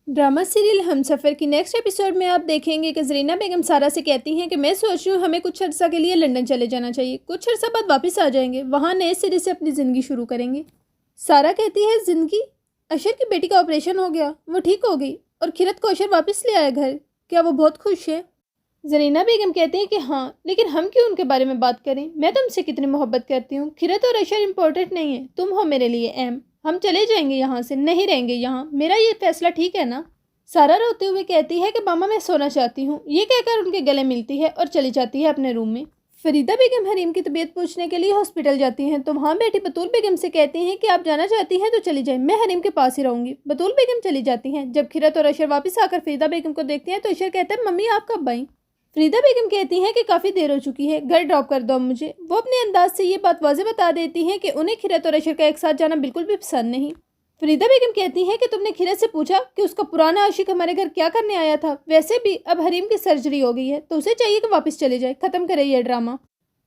Drama serial हमसफ़र की next episode में आप देखेंगे कि ज़रीना बेगम सारा से कहती हैं कि मैं सोच रही हूँ हमें कुछ अर्सा के लिए लंदन चले जाना चाहिए, कुछ अर्सा बाद वापस आ जाएंगे, वहाँ नए सिरे से अपनी ज़िंदगी शुरू करेंगे। सारा कहती है ज़िंदगी, अशर की बेटी का ऑपरेशन हो गया, वो ठीक हो गई और खिरत को अशर वापस ले आया घर, क्या वो बहुत खुश है? ज़रीना बेगम कहती हैं कि हाँ, लेकिन हम क्यों उनके बारे में बात करें, मैं तुमसे कितनी मोहब्बत करती हूँ। खिरत और अशर इम्पोर्टेंट नहीं है, तुम हो मेरे लिए अहम। हम चले जाएंगे यहाँ से, नहीं रहेंगे यहाँ, मेरा ये फैसला ठीक है ना? सारा रोते हुए कहती है कि मामा मैं सोना चाहती हूँ, ये कहकर उनके गले मिलती है और चली जाती है अपने रूम में। फरीदा बेगम हरीम की तबीयत पूछने के लिए हॉस्पिटल जाती हैं तो वहाँ बैठी बतूल बेगम से कहती हैं कि आप जाना चाहती हैं तो चली जाएं, मैं हरीम के पास ही रहूंगी। बतूल बेगम चली जाती हैं। जब खिरत और अशर वापस आकर फरीदा बेगम को देखती हैं तो अशर कहता है मम्मी आप कब आई? फरीदा बेगम कहती हैं कि काफ़ी देर हो चुकी है, घर ड्रॉप कर दो मुझे। वो अपने अंदाज से ये बात वाज़ेह बता देती हैं कि उन्हें खिरत और अशर का एक साथ जाना बिल्कुल भी पसंद नहीं। फरीदा बेगम कहती हैं कि तुमने खिरत से पूछा कि उसका पुराना आशिक हमारे घर क्या करने आया था? वैसे भी अब हरीम की सर्जरी हो गई है तो उसे चाहिए कि वापस चले जाए, खत्म करे ये ड्रामा।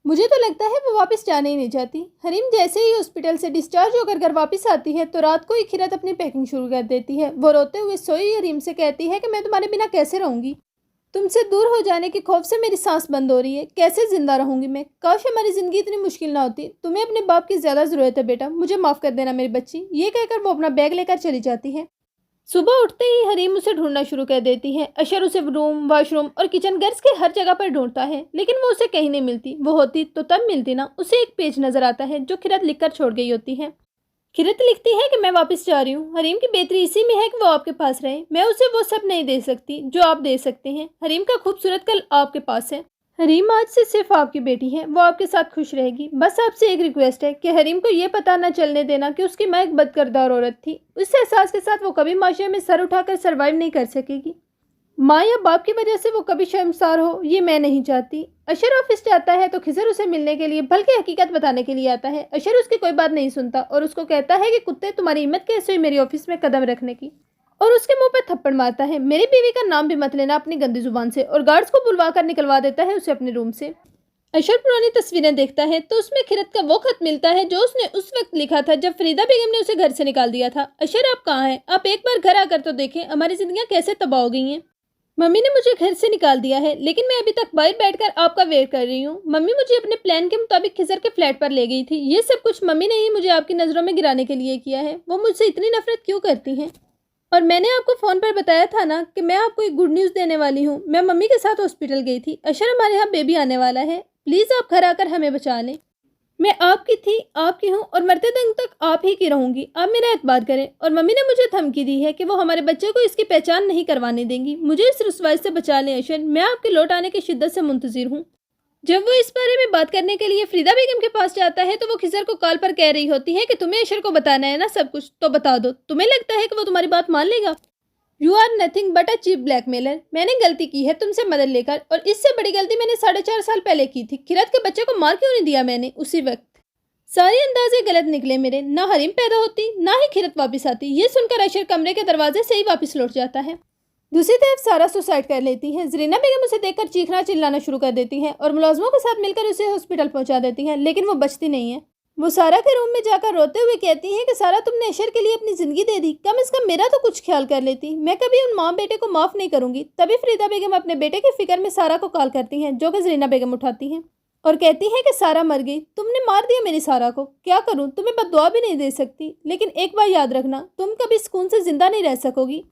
मुझे तो लगता है वो वापस जाने ही नहीं चाहती। हरीम जैसे ही हॉस्पिटल से डिस्चार्ज होकर घर वापस आती है तो रात को ही खिरत अपनी पैकिंग शुरू कर देती है। वो रोते हुए सोई हरीम से कहती है कि मैं तुम्हारे बिना कैसे रहूंगी, तुमसे दूर हो जाने के खौफ से मेरी सांस बंद हो रही है, कैसे जिंदा रहूंगी मैं? काश हमारी जिंदगी इतनी मुश्किल ना होती। तुम्हें अपने बाप की ज्यादा जरूरत है बेटा, मुझे माफ कर देना मेरी बच्ची। ये कहकर वो अपना बैग लेकर चली जाती है। सुबह उठते ही हरीम उसे ढूंढना शुरू कर देती है। अशर उसे रूम, वॉशरूम और किचन गर्ल्स के हर जगह पर ढूंढता है लेकिन वो उसे कहीं नहीं मिलती। वो होती तो तब मिलती ना। उसे एक पेज नजर आता है जो खिरत लिखकर छोड़ गई होती है। खिरत लिखती है कि मैं वापस जा रही हूँ। हरीम की बेहतरी इसी में है कि वो आपके पास रहे। मैं उसे वो सब नहीं दे सकती जो आप दे सकते हैं। हरीम का खूबसूरत कल आपके पास है। हरीम आज से सिर्फ आपकी बेटी है, वो आपके साथ खुश रहेगी। बस आपसे एक रिक्वेस्ट है कि हरीम को ये पता न चलने देना कि उसकी माँ एक बदकिरदार औरत थी। उस एहसास के साथ वो कभी माशरे में सर उठाकर सर्वाइव नहीं कर सकेगी। माँ या बाप की वजह से वो कभी शर्मसार हो, ये मैं नहीं चाहती। अशर ऑफिस जाता है तो खिजर उसे मिलने के लिए बल्कि हकीकत बताने के लिए आता है। अशर उसकी कोई बात नहीं सुनता और उसको कहता है कि कुत्ते तुम्हारी हिम्मत कैसे हुई मेरी ऑफिस में कदम रखने की, और उसके मुंह पर थप्पड़ मारता है। मेरी बीवी का नाम भी मत लेना अपनी गंदी जुबान से, और गार्ड्स को बुलवा कर निकलवा देता है उसे अपने रूम से। अशर पुरानी तस्वीरें देखता है तो उसमें खिरत का वो खत मिलता है जो उसने उस वक्त लिखा था जब फरीदा बेगम ने उसे घर से निकाल दिया था। अशर आप कहाँ हैं? आप एक बार घर आकर तो देखें, हमारी जिंदगियां कैसे तबाह हो गई हैं। मम्मी ने मुझे घर से निकाल दिया है लेकिन मैं अभी तक बाहर बैठकर आपका वेट कर रही हूँ। मम्मी मुझे अपने प्लान के मुताबिक खिजर के फ्लैट पर ले गई थी। ये सब कुछ मम्मी ने ही मुझे आपकी नज़रों में गिराने के लिए किया है। वो मुझसे इतनी नफरत क्यों करती हैं? और मैंने आपको फ़ोन पर बताया था ना कि मैं आपको एक गुड न्यूज़ देने वाली हूँ। मैं मम्मी के साथ हॉस्पिटल गई थी। अशर हमारे यहाँ बेबी आने वाला है, प्लीज़ आप घर आकर हमें बचा लें। मैं आपकी थी, आपकी हूँ और मरते दम तक आप ही की रहूंगी। आप मेरा एतबार करें। और मम्मी ने मुझे धमकी दी है कि वो हमारे बच्चे को इसकी पहचान नहीं करवाने देंगी। मुझे इस रुसवाई से बचा लें अशर, मैं आपके लौट आने की शिद्दत से मुंतजिर हूँ। जब वो इस बारे में बात करने के लिए फरीदा बेगम के पास जाता है तो वो खिजर को कॉल पर कह रही होती है कि तुम्हें अशर को बताना है ना सब कुछ, तो बता दो। तुम्हें लगता है कि वो तुम्हारी बात मान लेगा? You are nothing but a cheap blackmailer. मैंने गलती की है तुमसे मदद लेकर, और इससे बड़ी गलती मैंने 4.5 साल पहले की थी। खिरत के बच्चे को मार क्यों नहीं दिया मैंने उसी वक्त? सारे अंदाजे गलत निकले मेरे। ना हरीम पैदा होती ना ही खिरत वापस आती। ये सुनकर अशर कमरे के दरवाजे से ही वापस लौट जाता है। दूसरी तरफ सारा सुसाइड कर लेती है। ज़रीना बेगम उसे देखकर चीखना चिल्लाना शुरू कर देती हैं और मुलाजमों के साथ मिलकर उसे हॉस्पिटल पहुंचा देती हैं, लेकिन वो बचती नहीं है। वो सारा के रूम में जाकर रोते हुए कहती हैं कि सारा तुमने अशर के लिए अपनी ज़िंदगी दे दी, कम से कम मेरा तो कुछ ख्याल कर लेती। मैं कभी उन माँ बेटे को माफ़ नहीं करूंगी। तभी फरीदा बेगम अपने बेटे की फिक्र में सारा को कॉल करती हैं, जो कि ज़रीना बेगम उठाती हैं और कहती है कि सारा मर गई, तुमने मार दिया मेरी सारा को। क्या करूं, तुम्हें बद्दुआ भी नहीं दे सकती, लेकिन एक बार याद रखना, तुम कभी सुकून से जिंदा नहीं रह सकोगी।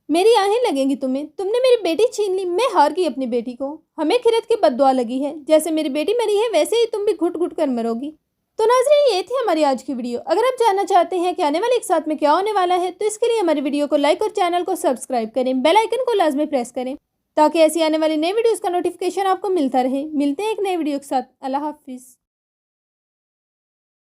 मेरी आहें लगेंगी तुम्हें। तुमने मेरी बेटी छीन ली, मैं हार गई अपनी बेटी को। हमें खिरत की बद्दुआ लगी है, जैसे मेरी बेटी मरी है वैसे ही तुम भी घुट घुट कर मरोगी। तो नाज़रीन, ये थी हमारी आज की वीडियो। अगर आप जानना चाहते हैं कि आने वाले एक साथ में क्या होने वाला है तो इसके लिए हमारी वीडियो को लाइक और चैनल को सब्सक्राइब करें, बेल आइकन को लाजमी प्रेस करें ताकि ऐसी आने वाली नई वीडियोस का नोटिफिकेशन आपको मिलता रहे। मिलते हैं एक नए वीडियो के साथ। अल्लाह हाफिज़।